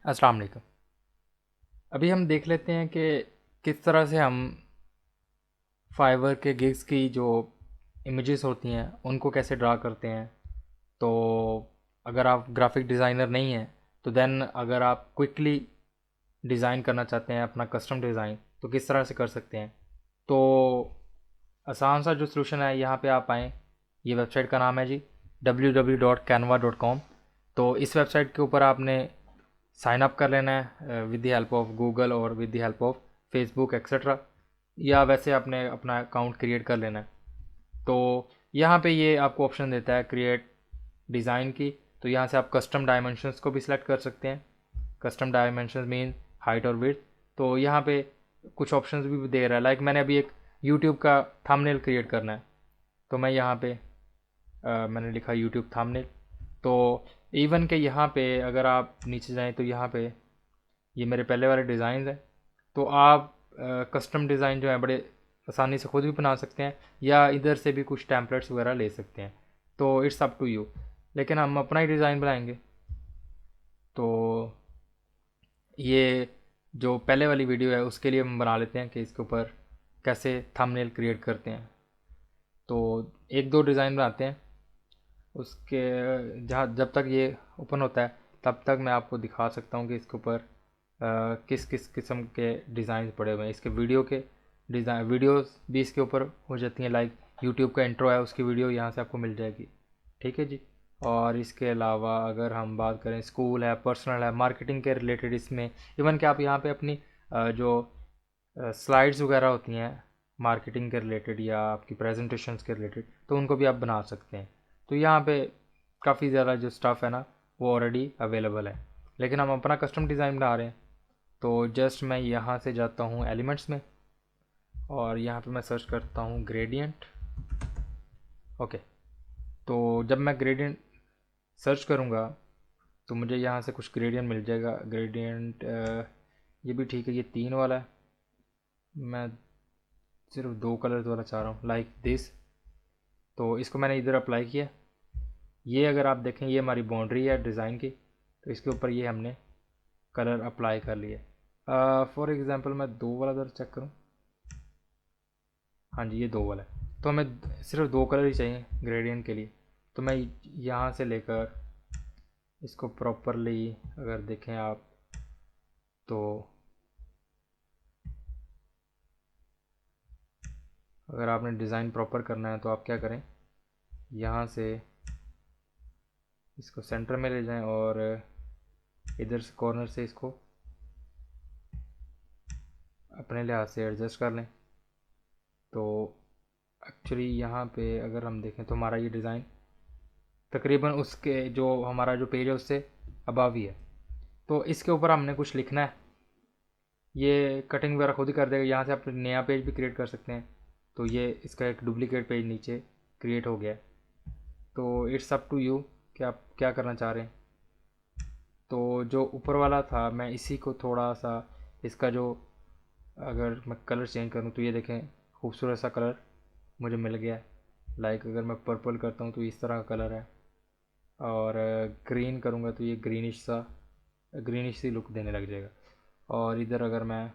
अस्सलाम वालेकुम। अभी हम देख लेते हैं कि किस तरह से हम फाइवर के गिग्स की जो इमेजेस होती हैं उनको कैसे ड्रा करते हैं। तो अगर आप ग्राफिक डिज़ाइनर नहीं हैं तो देन अगर आप क्विकली डिज़ाइन करना चाहते हैं अपना कस्टम डिज़ाइन तो किस तरह से कर सकते हैं। तो आसान सा जो सलूशन है, यहाँ पे आप आएँ। ये वेबसाइट का नाम है जी www.canva.com। तो इस वेबसाइट के ऊपर आपने साइन अप कर लेना है with the help of Google और with the help of Facebook etcetera, या वैसे आपने अपना अकाउंट क्रिएट कर लेना है। तो यहाँ पे ये आपको ऑप्शन देता है क्रिएट डिज़ाइन की। तो यहाँ से आप कस्टम डायमेंशंस को भी सिलेक्ट कर सकते हैं। कस्टम डायमेंशंस मीन हाइट और विड्थ। तो यहाँ पे कुछ ऑप्शंस भी दे रहा है, लाइक मैंने अभी एक यूट्यूब का थंबनेल क्रिएट करना है। तो मैं यहाँ पे मैंने लिखा यूट्यूब थंबनेल। तो इवन के यहाँ पे अगर आप नीचे जाएं तो यहाँ पे ये मेरे पहले वाले डिज़ाइन हैं। तो आप कस्टम डिज़ाइन जो है बड़े आसानी से खुद भी बना सकते हैं, या इधर से भी कुछ टेम्पलेट्स वगैरह ले सकते हैं। तो इट्स अप टू यू, लेकिन हम अपना ही डिज़ाइन बनाएंगे। तो ये जो पहले वाली वीडियो है उसके लिए हम बना लेते हैं कि इसके ऊपर कैसे थंबनेल क्रिएट करते हैं। तो एक दो डिज़ाइन बनाते हैं, उसके जहाँ जब तक ये ओपन होता है तब तक मैं आपको दिखा सकता हूँ कि इसके ऊपर किस किस किस्म के डिज़ाइन पड़े हुए हैं। इसके वीडियो के डिज़ाइन वीडियोस भी इसके ऊपर हो जाती हैं, लाइक यूट्यूब का इंट्रो है उसकी वीडियो यहाँ से आपको मिल जाएगी। ठीक है जी। और इसके अलावा अगर हम बात करें, स्कूल है, पर्सनल है, मार्केटिंग के रिलेटेड इसमें इवन कि आप यहाँ पे अपनी जो स्लाइड्स वगैरह होती हैं मार्केटिंग के रिलेटेड या आपकी प्रेजेंटेशंस के रिलेटेड, तो उनको भी आप बना सकते हैं। तो यहाँ पे काफ़ी ज़्यादा जो स्टफ़ है ना वो ऑलरेडी अवेलेबल है, लेकिन हम अपना कस्टम डिज़ाइन बना रहे हैं। तो जस्ट मैं यहाँ से जाता हूँ एलिमेंट्स में, और यहाँ पे मैं सर्च करता हूँ ग्रेडियंट। ओके। तो जब मैं ग्रेडियंट सर्च करूँगा तो मुझे यहाँ से कुछ ग्रेडियंट मिल जाएगा। ग्रेडियंट ये भी ठीक है, ये 3 वाला है। मैं सिर्फ 2 कलर्स वाला चाह रहा हूँ, लाइक दिस। तो इसको मैंने इधर अप्लाई किया। ये अगर आप देखें ये हमारी बाउंड्री है डिज़ाइन की, तो इसके ऊपर ये हमने कलर अप्लाई कर लिया। फॉर एग्ज़ाम्पल मैं 2 वाला अगर चेक करूँ, हाँ जी ये 2 वाला है। तो हमें सिर्फ 2 कलर ही चाहिए ग्रेडियंट के लिए। तो मैं यहाँ से लेकर इसको प्रॉपरली अगर देखें आप, तो अगर आपने डिज़ाइन प्रॉपर करना है तो आप क्या करें, यहाँ से इसको सेंटर में ले जाएं और इधर से कॉर्नर से इसको अपने लिहाज से एडजस्ट कर लें। तो एक्चुअली यहाँ पे अगर हम देखें तो हमारा ये डिज़ाइन तकरीबन उसके जो हमारा जो पेज है उससे अबव ही है। तो इसके ऊपर हमने कुछ लिखना है, ये कटिंग वगैरह खुद ही कर देगा। यहाँ से आप नया पेज भी क्रिएट कर सकते हैं। तो ये इसका एक डुप्लीकेट पेज नीचे क्रिएट हो गया है। तो इट्स अप टू यू कि आप क्या करना चाह रहे हैं। तो जो ऊपर वाला था मैं इसी को थोड़ा सा इसका जो अगर मैं कलर चेंज करूँ तो ये देखें खूबसूरत सा कलर मुझे मिल गया है। लाइक अगर मैं पर्पल करता हूँ तो इस तरह का कलर है, और ग्रीन करूँगा तो ये ग्रीनिश सी लुक देने लग जाएगा। और इधर अगर मैं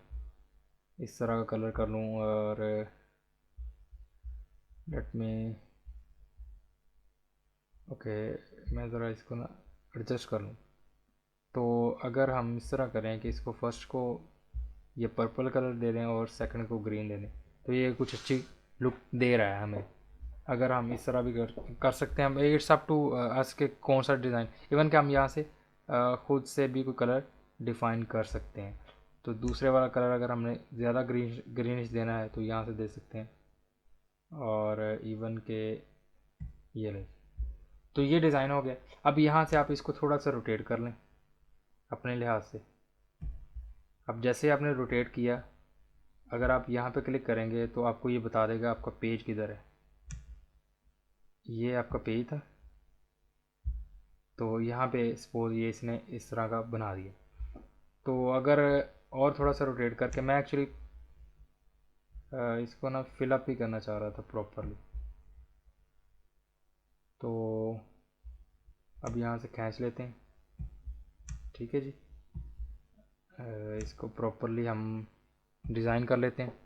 इस तरह का कलर कर लूँ और लेट में ओके, मैं ज़रा इसको ना एडजस्ट कर लूँ। तो अगर हम इस तरह करें कि इसको फर्स्ट को ये पर्पल कलर दे दें और सेकंड को ग्रीन दे दें, तो ये कुछ अच्छी लुक दे रहा है हमें। अगर हम इस तरह भी कर सकते हैं। हम इट्स अप टू अस के कौन सा डिज़ाइन, इवन कि हम यहाँ से खुद से भी कोई कलर डिफ़ाइन कर सकते हैं। तो दूसरे वाला कलर अगर हमने ज़्यादा ग्रीनिश देना है तो यहाँ से दे सकते हैं, और इवन के ये ले। तो ये डिज़ाइन हो गया। अब यहाँ से आप इसको थोड़ा सा रोटेट कर लें अपने लिहाज से। अब जैसे आपने रोटेट किया, अगर आप यहाँ पे क्लिक करेंगे तो आपको ये बता देगा आपका पेज किधर है। ये आपका पेज था, तो यहाँ पे सपोज ये इसने इस तरह का बना दिया। तो अगर और थोड़ा सा रोटेट करके, मैं एक्चुअली इसको ना फिलअप ही करना चाह रहा था प्रॉपरली। तो अब यहाँ से खींच लेते हैं। ठीक है जी। इसको प्रॉपरली हम डिज़ाइन कर लेते हैं।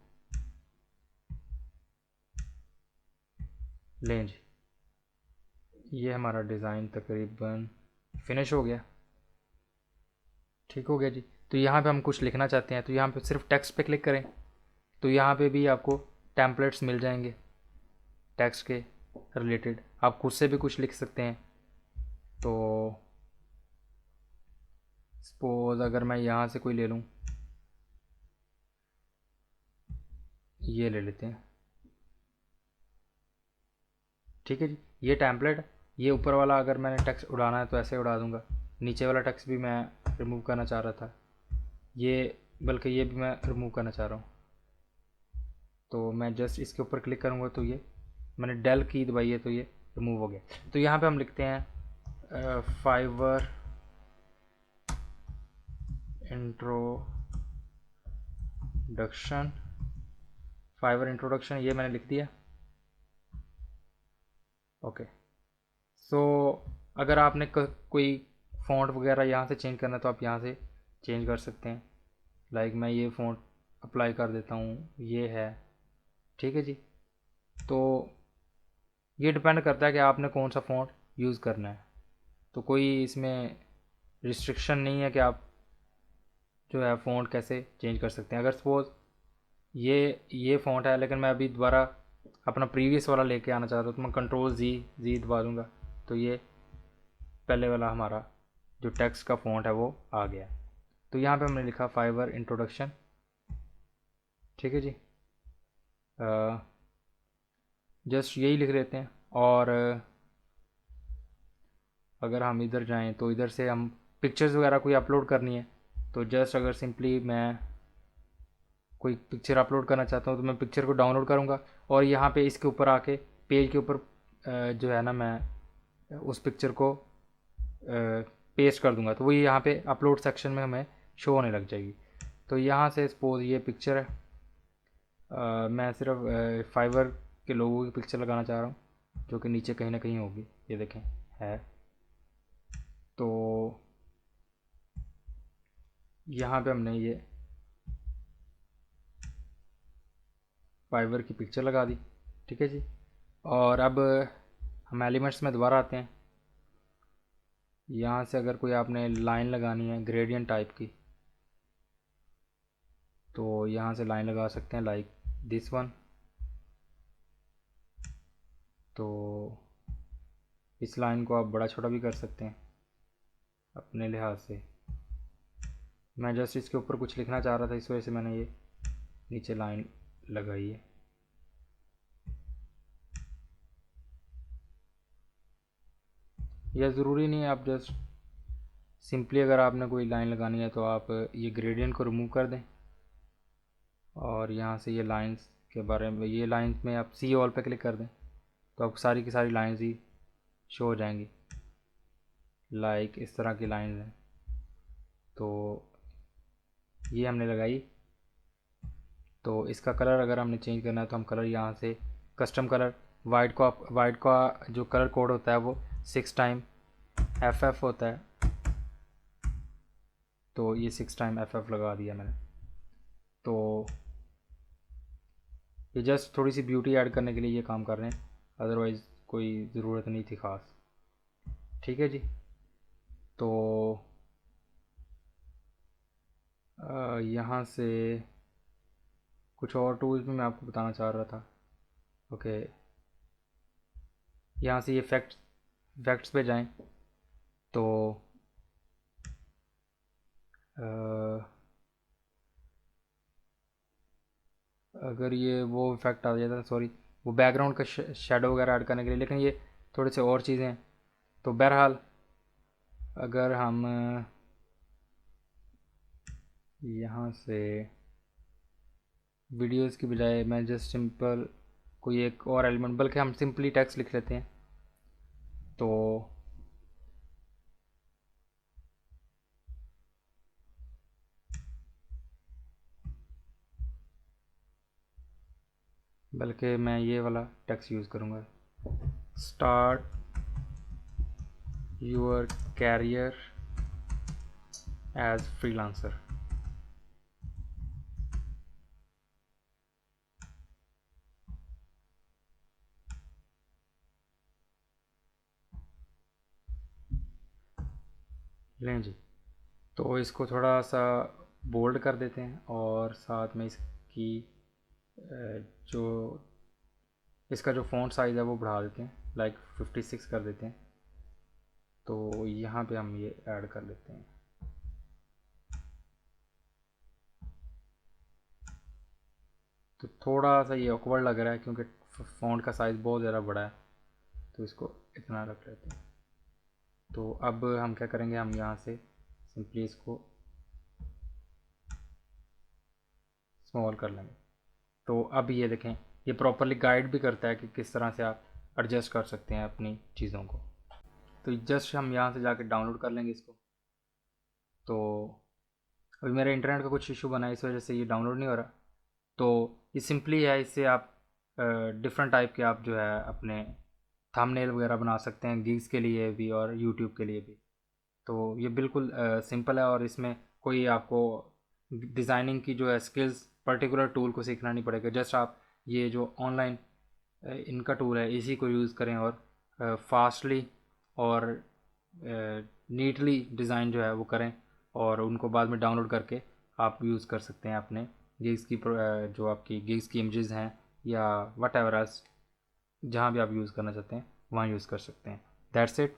लें जी, ये हमारा डिज़ाइन तकरीबन फिनिश हो गया। ठीक हो गया जी। तो यहाँ पे हम कुछ लिखना चाहते हैं, तो यहाँ पे सिर्फ टेक्स्ट पे क्लिक करें, तो यहाँ पे भी आपको टेम्पलेट्स मिल जाएंगे टेक्स्ट के रिलेटेड। आप खुद से भी कुछ लिख सकते हैं। तो सपोज अगर मैं यहाँ से कोई ले लूँ, ये ले लेते हैं। ठीक है जी, ये टेम्पलेट, ये ऊपर वाला अगर मैंने टेक्स्ट उड़ाना है तो ऐसे उड़ा दूंगा। नीचे वाला टेक्स्ट भी मैं रिमूव करना चाह रहा था, ये बल्कि ये भी मैं रिमूव करना चाह रहा हूँ। तो मैं जस्ट इसके ऊपर क्लिक करूँगा तो ये मैंने डेल की दबाई है तो ये रिमूव हो गया। तो यहाँ पे हम लिखते हैं फाइवर इंट्रोडक्शन, फाइवर इंट्रोडक्शन, ये मैंने लिख दिया। ओके। सो अगर आपने कोई फ़ॉन्ट वगैरह यहाँ से चेंज करना है तो आप यहाँ से चेंज कर सकते हैं। लाइक मैं ये फ़ॉन्ट अप्लाई कर देता हूँ, ये है। ठीक है जी। तो ये डिपेंड करता है कि आपने कौन सा फ़ॉन्ट यूज़ करना है। तो कोई इसमें रिस्ट्रिक्शन नहीं है कि आप जो है फ़ॉन्ट कैसे चेंज कर सकते हैं। अगर सपोज़ ये फ़ॉन्ट है लेकिन मैं अभी दोबारा अपना प्रीवियस वाला लेके आना चाहता हूँ तो मैं कंट्रोल Z दबा दूँगा, तो ये पहले वाला हमारा जो टेक्स्ट का फ़ॉन्ट है वो आ गया। तो यहाँ पे हमने लिखा फाइवर इंट्रोडक्शन। ठीक है जी, जस्ट यही लिख लेते हैं। और अगर हम इधर जाएं तो इधर से हम पिक्चर्स वगैरह कोई अपलोड करनी है तो जस्ट अगर सिंपली मैं कोई पिक्चर अपलोड करना चाहता हूँ तो मैं पिक्चर को डाउनलोड करूँगा और यहाँ पे इसके ऊपर आके पेज के ऊपर जो है ना मैं उस पिक्चर को पेस्ट कर दूँगा, तो वो यहाँ पे अपलोड सेक्शन में हमें शो होने लग जाएगी। तो यहाँ से सपोज ये पिक्चर है, मैं सिर्फ फाइवर के लोगों की पिक्चर लगाना चाह रहा हूँ जो कि नीचे कहीं ना कहीं होगी, ये देखें है। तो यहाँ पे हमने ये फाइवर की पिक्चर लगा दी। ठीक है जी। और अब हम एलिमेंट्स में दोबारा आते हैं। यहाँ से अगर कोई आपने लाइन लगानी है ग्रेडियंट टाइप की तो यहाँ से लाइन लगा सकते हैं, लाइक दिस वन। तो इस लाइन को आप बड़ा छोटा भी कर सकते हैं अपने लिहाज से। मैं जस्ट इसके ऊपर कुछ लिखना चाह रहा था, इस वजह से मैंने ये नीचे लाइन लगाई है। यह ज़रूरी नहीं है, आप जस्ट सिंपली अगर आपने कोई लाइन लगानी है तो आप ये ग्रेडियंट को रिमूव कर दें और यहाँ से ये लाइंस के बारे में, ये लाइंस में आप सी ऑल पे क्लिक कर दें तो आपको सारी की सारी लाइंस ही शो हो जाएंगी। लाइक इस तरह की लाइंस हैं। तो ये हमने लगाई। तो इसका कलर अगर हमने चेंज करना है तो हम कलर यहाँ से कस्टम कलर, वाइट का जो कलर कोड होता है वो 6 टाइम FF होता है, तो ये 6 टाइम FF लगा दिया मैंने। तो ये जस्ट थोड़ी सी ब्यूटी ऐड करने के लिए ये काम कर रहे हैं, अदरवाइज़ कोई ज़रूरत नहीं थी ख़ास। ठीक है जी। तो यहाँ से कुछ और टूल्स भी मैं आपको बताना चाह रहा था। ओके, यहाँ से ये फैक्ट्स पे जाएं तो अगर ये वो इफेक्ट आ जाता है, सॉरी, वो बैकग्राउंड का शेडो वगैरह ऐड करने के लिए, लेकिन ये थोड़े से और चीज़ें हैं। तो बहरहाल अगर हम यहाँ से वीडियोस की बजाय मैं जस्ट सिंपल कोई एक और एलिमेंट, बल्कि हम सिंपली टेक्स्ट लिख लेते हैं। तो बल्कि मैं ये वाला टेक्स्ट यूज़ करूँगा, start your career as freelancer. लें जी। तो इसको थोड़ा सा बोल्ड कर देते हैं और साथ में इसकी जो इसका जो फ़ॉन्ट साइज़ है वो बढ़ा देते हैं, लाइक 56 कर देते हैं। तो यहाँ पे हम ये ऐड कर लेते हैं। तो थोड़ा सा ये ऑकवर्ड लग रहा है क्योंकि फ़ॉन्ट का साइज़ बहुत ज़्यादा बड़ा है, तो इसको इतना रख लेते हैं। तो अब हम क्या करेंगे, हम यहाँ से सिंपली इसको स्मॉल कर लेंगे। तो अब ये देखें, ये प्रॉपरली गाइड भी करता है कि किस तरह से आप एडजस्ट कर सकते हैं अपनी चीज़ों को। तो जस्ट हम यहाँ से जाकर डाउनलोड कर लेंगे इसको। तो अभी मेरे इंटरनेट का कुछ इशू बना है, इस वजह से ये डाउनलोड नहीं हो रहा। तो ये सिंपली है, इससे आप डिफरेंट टाइप के आप जो है अपने थंबनेल वगैरह बना सकते हैं, गिग्स के लिए भी और यूट्यूब के लिए भी। तो ये बिल्कुल सिंपल है और इसमें कोई आपको डिज़ाइनिंग की जो है स्किल्स पर्टिकुलर टूल को सीखना नहीं पड़ेगा। जस्ट आप ये जो ऑनलाइन इनका टूल है इसी को यूज़ करें और फास्टली और नीटली डिज़ाइन जो है वो करें और उनको बाद में डाउनलोड करके आप यूज़ कर सकते हैं अपने गिग्स की जो आपकी गिग्स की इमेजेस हैं या वट एवर एल्स, जहाँ भी आप यूज़ करना चाहते हैं वहाँ यूज़ कर सकते हैं। That's it.